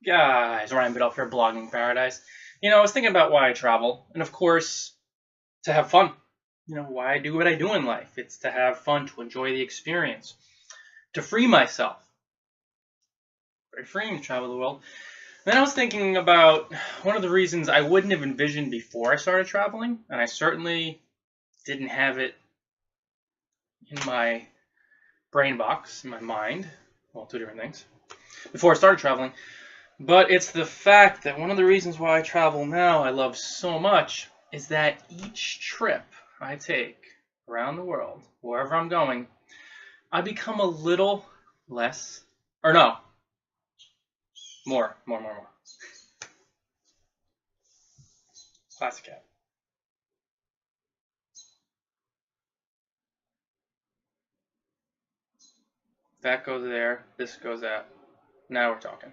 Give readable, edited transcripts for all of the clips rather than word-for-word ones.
Guys, Ryan Biddulph here, Blogging Paradise. I was thinking about why I travel, and of course, to have fun. Why I do what I do in life. It's to have fun, to enjoy the experience, to free myself. Very freeing to travel the world. And then I was thinking about one of the reasons I wouldn't have envisioned before I started traveling, and I certainly didn't have it in my brain box, in my mind. Well, two different things. Before I started traveling. But it's the fact that one of the reasons why I travel now, I love so much, is that each trip I take around the world, wherever I'm going, I become a little less, or no, more. Classic cat. That goes there, this goes that. Now we're talking.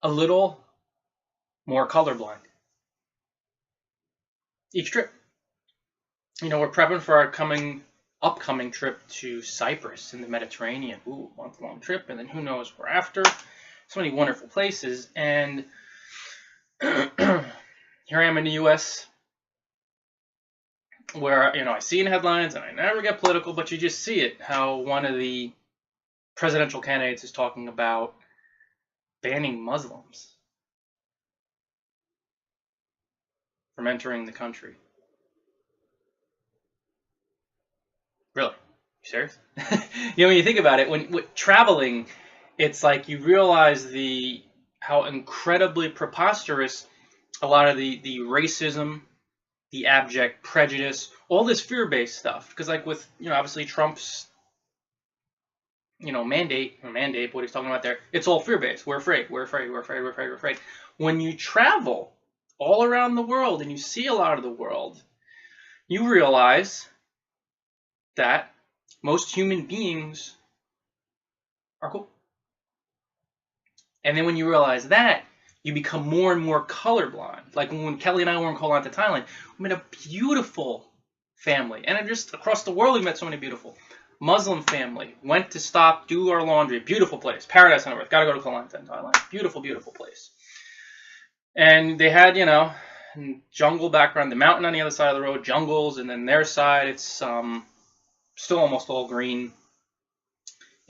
A little more colorblind. Each trip. We're prepping for our upcoming trip to Cyprus in the Mediterranean. Ooh, month-long trip, and then who knows where after. So many wonderful places, and here I am in the U.S., where, I see in headlines, and I never get political, but you just see it, how one of the presidential candidates is talking about banning Muslims from entering the country. Really? You serious? When you think about it, when traveling, it's like you realize how incredibly preposterous a lot of the racism, the abject prejudice, all this fear-based stuff. Because like with, obviously Trump's, mandate, what he's talking about there, it's all fear-based. We're afraid. When you travel all around the world and you see a lot of the world, you realize that most human beings are cool. And then when you realize that, you become more and more colorblind. Like when Kelly and I were in Koh Lanta, Thailand, we met a beautiful family. And just across the world, we met so many beautiful. Muslim family. Went to stop, do our laundry. Beautiful place. Paradise on earth. Gotta go to Koh Lanta in Thailand. Beautiful, beautiful place. And they had, jungle background. The mountain on the other side of the road. Jungles. And then their side, it's still almost all green.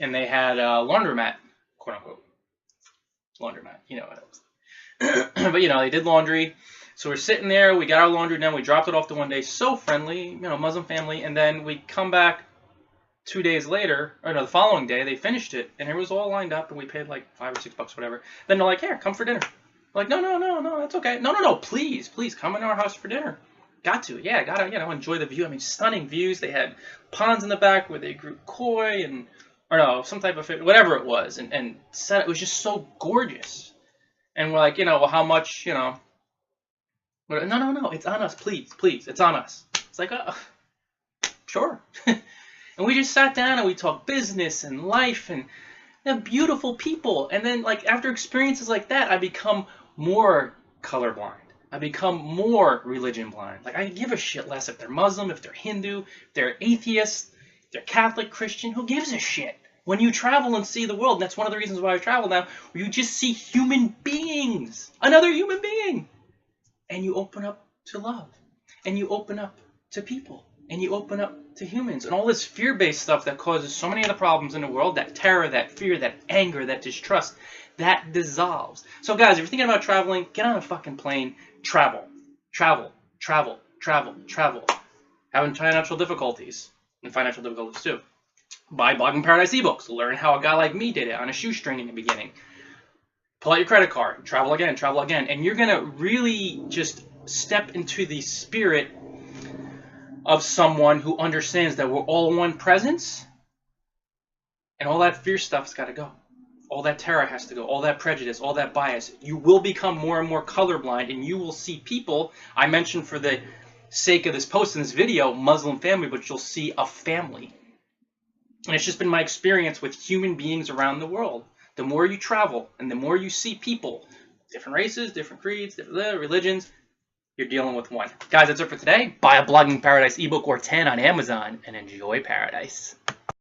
And they had a laundromat, quote unquote. Laundromat. You know what it was. But, they did laundry. So we're sitting there. We got our laundry done. We dropped it off to one day. So friendly, Muslim family. And then we come back 2 days later, or no, the following day, they finished it. And it was all lined up. And we paid like $5 or $6, whatever. Then they're like, here, come for dinner. We're like, no, that's okay. No, please, come into our house for dinner. Got to, yeah, gotta, enjoy the view. I mean, stunning views. They had ponds in the back where they grew koi and, or no, some type of fish, whatever it was. And it was just so gorgeous. And we're like, well, how much, No, it's on us, please, it's on us. It's like, oh, sure. And we just sat down and we talked business and life and beautiful people. And then, like, after experiences like that, I become more colorblind. I become more religion blind. Like, I give a shit less if they're Muslim, if they're Hindu, if they're atheist, if they're Catholic, Christian. Who gives a shit? When you travel and see the world, and that's one of the reasons why I travel now, where you just see human beings, another human being, and you open up to love, and you open up to people, and you open up to humans, and all this fear-based stuff that causes so many of the problems in the world, that terror, that fear, that anger, that distrust, that dissolves. So guys, if you're thinking about traveling, get on a fucking plane, travel. Having financial difficulties, and financial difficulties too. Buy Blogging Paradise ebooks. Learn how a guy like me did it on a shoestring in the beginning. Pull out your credit card. Travel again. And you're going to really just step into the spirit of someone who understands that we're all one presence. And all that fear stuff's got to go. All that terror has to go. All that prejudice. All that bias. You will become more and more colorblind. And you will see people. I mentioned for the sake of this post in this video, Muslim family. But you'll see a family. And it's just been my experience with human beings around the world. The more you travel and the more you see people, different races, different creeds, different religions, you're dealing with one. Guys, that's it for today. Buy a Blogging Paradise ebook or 10 on Amazon and enjoy paradise.